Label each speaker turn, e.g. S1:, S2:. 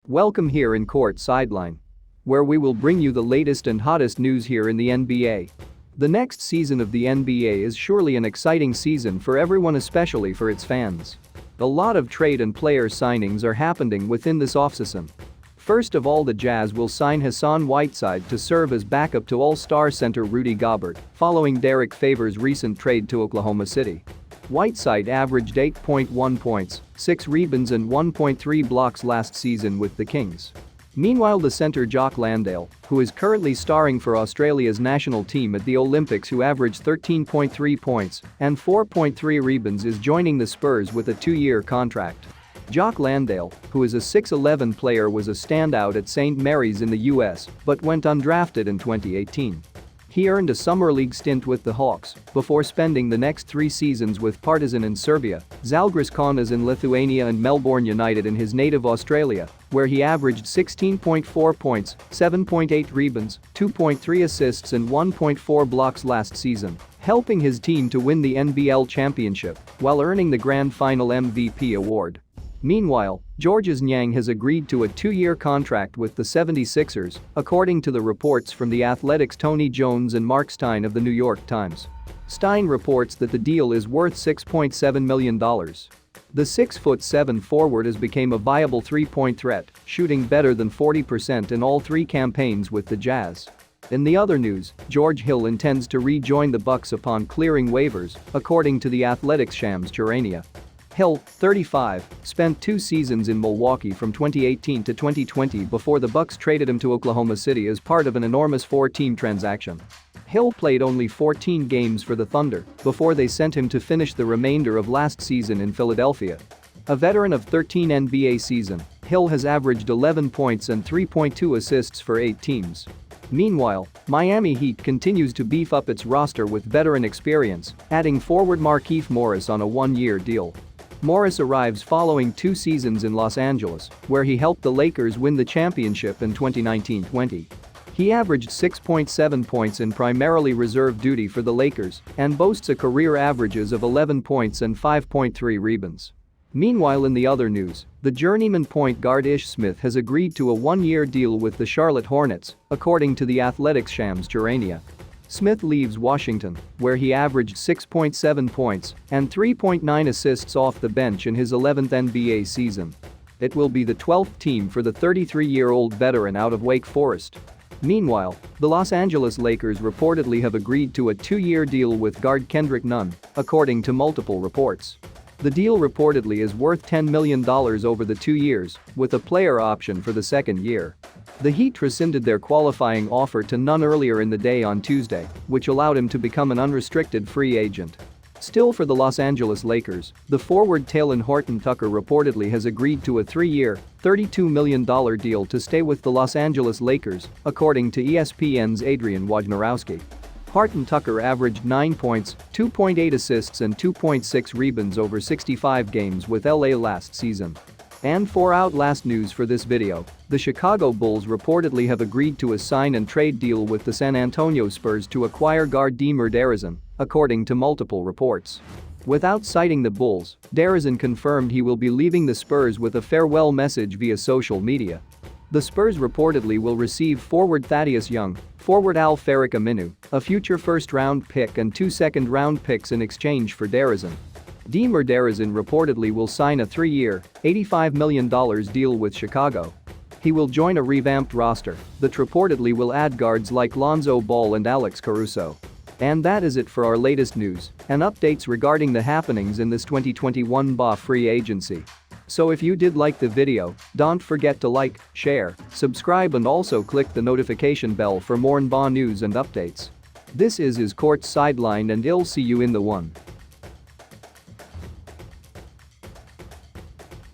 S1: Welcome here in Court Sideline, where we will bring you the latest and hottest news here in the NBA. The next season of the NBA is surely an exciting season for everyone, especially for its fans. A lot of trade and player signings are happening within this offseason. First of all, the Jazz will sign Hassan Whiteside to serve as backup to All-Star center Rudy Gobert, following Derek Favors' recent trade to Oklahoma City. Whiteside averaged 8.1 points, 6 rebounds and 1.3 blocks last season with the Kings. Meanwhile, the center Jock Landale, who is currently starring for Australia's national team at the Olympics, who averaged 13.3 points and 4.3 rebounds, is joining the Spurs with a 2-year contract. Jock Landale, who is a 6'11 player, was a standout at St. Mary's in the US but went undrafted in 2018. He earned a summer league stint with the Hawks before spending the next 3 seasons with Partizan in Serbia, Žalgiris Kaunas in Lithuania and Melbourne United in his native Australia, where he averaged 16.4 points, 7.8 rebounds, 2.3 assists and 1.4 blocks last season, helping his team to win the NBL championship while earning the Grand Final MVP award. Meanwhile, Georges Niang has agreed to a 2-year contract with the 76ers, according to the reports from The Athletic's Tony Jones and Mark Stein of the New York Times. Stein reports that the deal is worth $6.7 million. The 6'7" forward has become a viable three-point threat, shooting better than 40% in all 3 campaigns with the Jazz. In the other news, George Hill intends to rejoin the Bucks upon clearing waivers, according to The Athletic's Shams Charania. Hill, 35, spent 2 seasons in Milwaukee from 2018 to 2020 before the Bucks traded him to Oklahoma City as part of an enormous 4-team transaction. Hill played only 14 games for the Thunder before they sent him to finish the remainder of last season in Philadelphia. A veteran of 13 NBA seasons, Hill has averaged 11 points and 3.2 assists for 8 teams. Meanwhile, Miami Heat continues to beef up its roster with veteran experience, adding forward Markieff Morris on a 1-year deal. Morris arrives following 2 seasons in Los Angeles, where he helped the Lakers win the championship in 2019-20. He averaged 6.7 points in primarily reserve duty for the Lakers and boasts a career averages of 11 points and 5.3 rebounds. Meanwhile, in the other news, the journeyman point guard Ish Smith has agreed to a 1-year deal with the Charlotte Hornets, according to The Athletic's Shams Charania. Smith leaves Washington, where he averaged 6.7 points and 3.9 assists off the bench in his 11th NBA season. It will be the 12th team for the 33-year-old veteran out of Wake Forest. Meanwhile, the Los Angeles Lakers reportedly have agreed to a 2-year deal with guard Kendrick Nunn, according to multiple reports. The deal reportedly is worth $10 million over the 2 years, with a player option for the 2nd year. The Heat rescinded their qualifying offer to Nunn earlier in the day on Tuesday, which allowed him to become an unrestricted free agent. Still, for the Los Angeles Lakers, the forward Talen Horton-Tucker reportedly has agreed to a 3-year, $32 million deal to stay with the Los Angeles Lakers, according to ESPN's Adrian Wojnarowski. Horton-Tucker averaged 9 points, 2.8 assists and 2.6 rebounds over 65 games with LA last season. And for out last news for this video, the Chicago Bulls reportedly have agreed to a sign and trade deal with the San Antonio Spurs to acquire guard DeMar DeRozan, according to multiple reports. Without citing the Bulls, DeRozan confirmed he will be leaving the Spurs with a farewell message via social media. The Spurs reportedly will receive forward Thaddeus Young, forward Al-Farouq Aminu, a future 1st-round pick and 2 second-round picks in exchange for DeRozan. DeMar DeRozan reportedly will sign a 3-year, $85 million deal with Chicago. He will join a revamped roster that reportedly will add guards like Lonzo Ball and Alex Caruso. And that is it for our latest news and updates regarding the happenings in this 2021 NBA free agency. So if you did like the video, don't forget to like, share, subscribe and also click the notification bell for more NBA news and updates. This is Court Sideline and I'll see you in the one.